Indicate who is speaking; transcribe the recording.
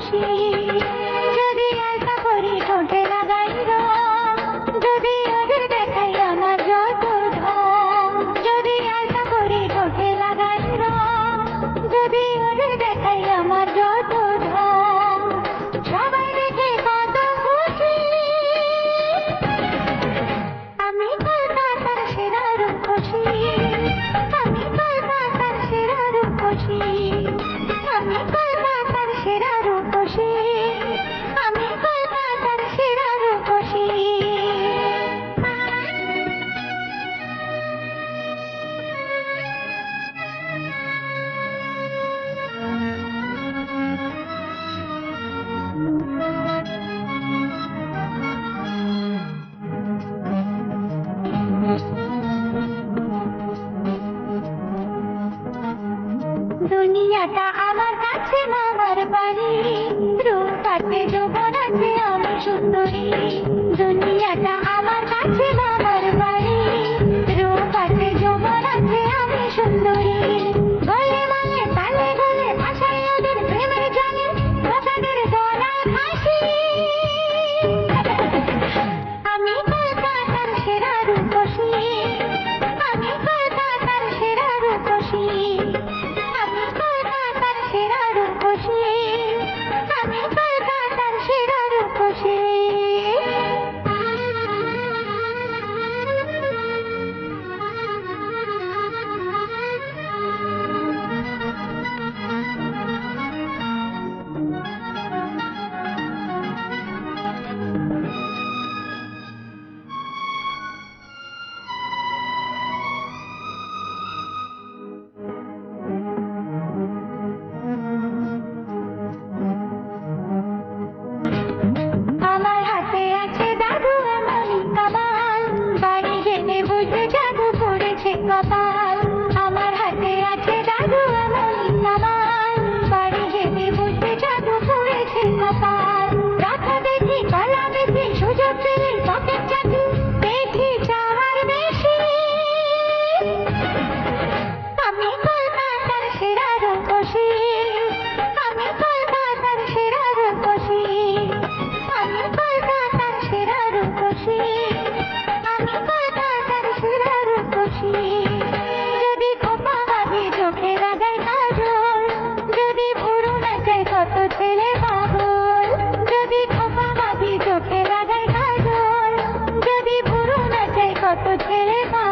Speaker 1: খুশি যদি আলতা করি ঠোঁটে লাগাই রং যদি ওদের দেখাই আমার যত ঢং যদি আলতা করি ঠোঁটে লাগাই রং যদি ওদের দেখাই আমার যত ঢং সবাই দেখে কত খুশি আমি কলকাতার সেরা রূপসী আমি কলকাতার সেরা রূপসী আমি কলকাতার সেরা রূপসী আমি কলকাতার সেরা রূপসী দুনিয়াটা আমার কাছে মামার বাড়ি রূপ আছে যৌবন আছে আমি সুন্দরী দুনিয়াটা আমার কাছে মামার বাড়ি রূপ আছে যৌবন আছে আমি সুন্দরী গলে মালে তালে গলে ভাষায় ওদের প্রেমের জানে ভাষাদের গলায় হাসি আমি কলকাতার সেরা রূপসী আমি কলকাতার সেরা রূপসী আমি কলকাতার সেরা রূপসী আমি কলকাতার সেরা রূপসী আমার হাতে আছে দাদু এমনই কামাল বাড়ি গেলে বুঝবে জাদু পড়েছে কপাল আমার হাতে আছে দাদু এমনই কামাল বাড়ি গেলে বুঝবে জাদু পড়েছে কপাল রাখা দেখি কলা বেশি সুযোগ পেলে পকেট চাকরি দেখি চাওয়ার বেশি আমি কলকাতার সেরা রূপসী আমি কলকাতার সেরা রূপসী আমি কলকাতার সেরা রূপসী আমি কলকাতার সেরা রূপসী যদি খোপা ভাবি চোখে লাগাই কাজল যদি ভুরু নাচাই কত ছেলে পাগল যদি খোপা ভাবি চোখে লাগাই কাজল যদি ভুরু নাচাই কত ছেলে পাগল